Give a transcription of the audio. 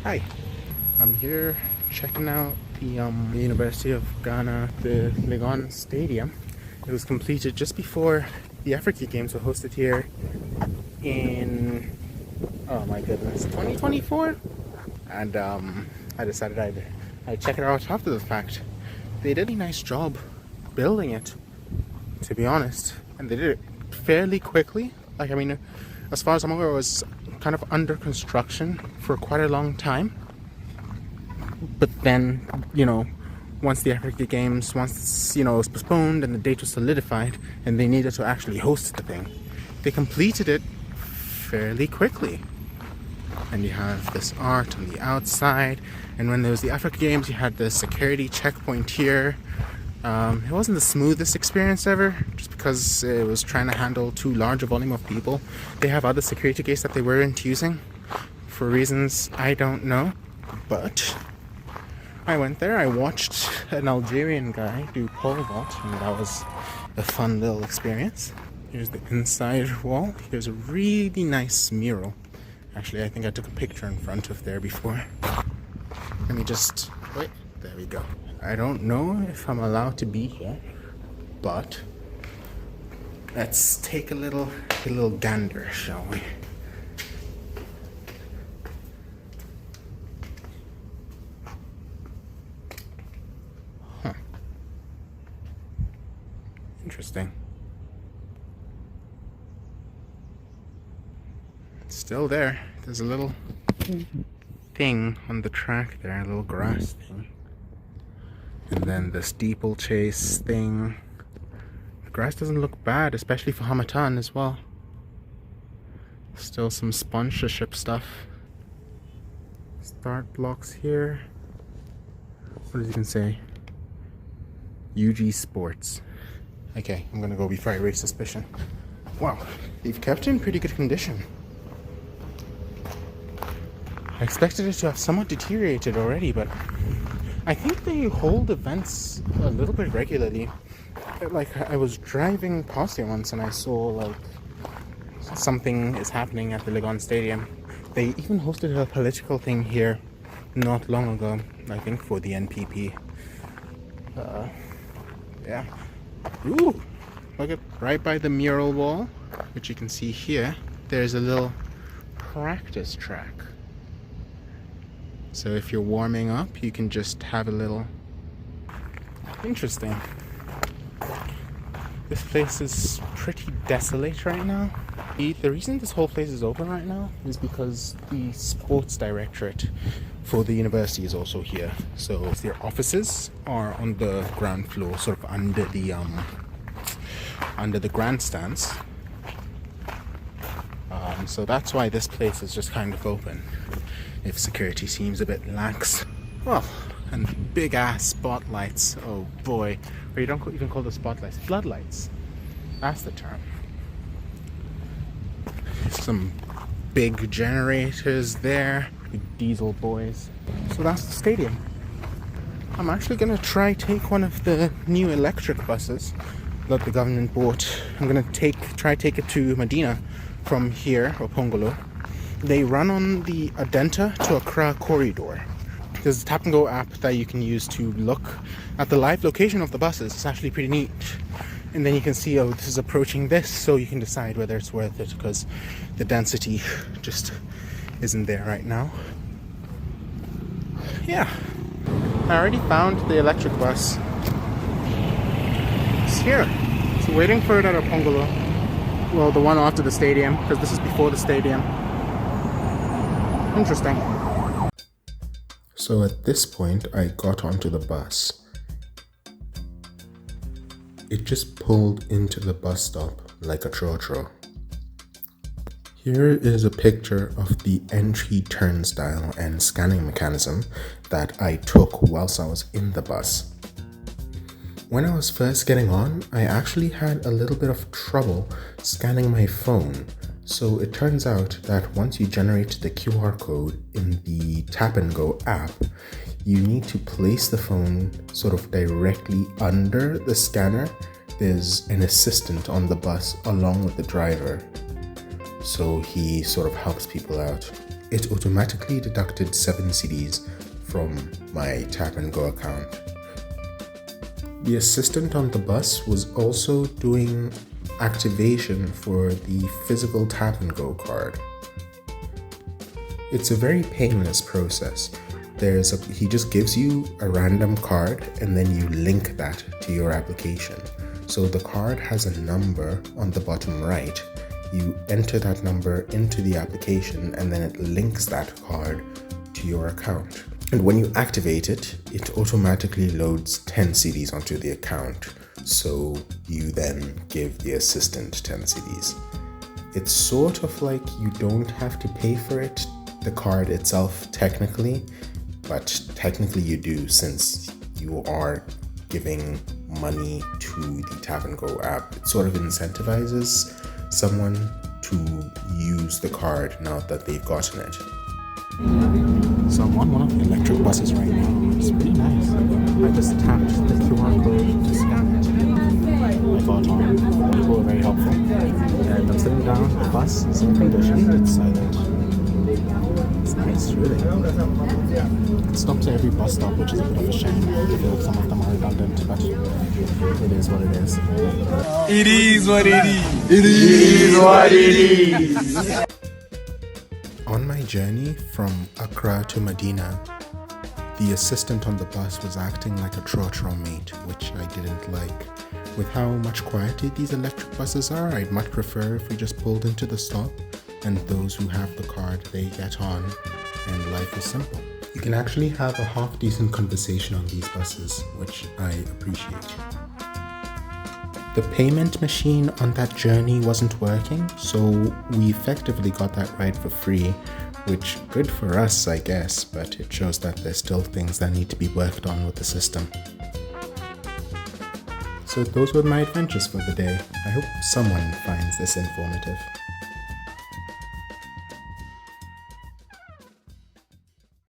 Hi, I'm here checking out the University of Ghana, the Legon Stadium. It was completed just before the Africa Games were hosted here in, oh my goodness, 2024? And I decided I'd check it out after the fact. They did a nice job building it, to be honest, and they did it fairly quickly. Like, I mean, as far as I'm aware, it was kind of under construction for quite a long time. But then, once the Africa Games, it was postponed and the date was solidified and they needed to actually host the thing, they completed it fairly quickly. And you have this art on the outside, and when there was the Africa Games, you had the security checkpoint here. It wasn't the smoothest experience ever, just because it was trying to handle too large a volume of people. They have other security gates that they weren't using for reasons I don't know, but I went there. I watched an Algerian guy do pole vault, and that was a fun little experience. Here's the inside wall. Here's a really nice mural. Actually, I think I took a picture in front of there before. Let me just wait. There we go. I don't know if I'm allowed to be here, but let's take a little gander, shall we? Huh. Interesting. It's still there. There's a little thing on the track there, a little grass thing. And then the steeplechase thing. The grass doesn't look bad, especially for Hamatan as well. Still some sponsorship stuff. Start blocks here. What does it even say? UG Sports. Okay, I'm gonna go before I raise suspicion. Wow, they've kept it in pretty good condition. I expected it to have somewhat deteriorated already, but I think they hold events a little bit regularly. Like, I was driving past here once and I saw, like, something is happening at the Legon Stadium. They even hosted a political thing here not long ago, I think for the NPP. Yeah. Ooh! Look at right by the mural wall, which you can see here, there's a little practice track. So if you're warming up, you can just have a little... Interesting. This place is pretty desolate right now. The reason this whole place is open right now is because the sports directorate for the university is also here. So their offices are on the ground floor, sort of under the grandstands. So that's why this place is just kind of open, if security seems a bit lax. Well, and big ass spotlights. Oh boy. Or you don't even call the spotlights, floodlights. That's the term. Some big generators there, big diesel boys. So that's the stadium. I'm actually gonna try take one of the new electric buses that the government bought. I'm gonna try take it to Medina from here, or Pongolo. They run on the Adenta to Accra corridor. There's a tap and go app that you can use to look at the live location of the buses. It's actually pretty neat. And then you can see, oh, this is approaching this, so you can decide whether it's worth it, because the density just isn't there right now. Yeah. I already found the electric bus. It's here. So waiting for it at Pongolo. Well, the one after the stadium, because this is before the stadium. Interesting. So at this point, I got onto the bus. It just pulled into the bus stop like a trotro. Here is a picture of the entry turnstile and scanning mechanism that I took whilst I was in the bus. When I was first getting on, I actually had a little bit of trouble scanning my phone. So it turns out that once you generate the QR code in the Tap and Go app, you need to place the phone sort of directly under the scanner. There's an assistant on the bus along with the driver. So he sort of helps people out. it automatically deducted 7 cedis from my Tap and Go account. The assistant on the bus was also doing activation for the physical Tap and Go card. It's a very painless process. He just gives you a random card and then you link that to your application. So the card has a number on the bottom right. You enter that number into the application and then it links that card to your account. And when you activate it, it automatically loads 10 cedis onto the account. So you then give the assistant 10 cedis. It's sort of like you don't have to pay for it, the card itself technically, but technically you do, since you are giving money to the Tap and Go app. It sort of incentivizes someone to use the card now that they've gotten it. So I'm on one of the electric buses right now. It's pretty nice. I just tapped the QR code to scan it. I got on. People were very helpful. And I'm sitting down. The bus is in condition. It's silent. It's nice, really. It stops at every bus stop, which is a bit of a shame. I feel like some of them are redundant, but it is what it is. It is what it is. It is what it is. On my journey from Accra to Medina, the assistant on the bus was acting like a trotro mate, which I didn't like. With how much quieter these electric buses are, I'd much prefer if we just pulled into the stop and those who have the card, they get on, and life is simple. You can actually have a half-decent conversation on these buses, which I appreciate. The payment machine on that journey wasn't working, so we effectively got that ride for free, which good for us, I guess, but it shows that there's still things that need to be worked on with the system. So those were my adventures for the day. I hope someone finds this informative.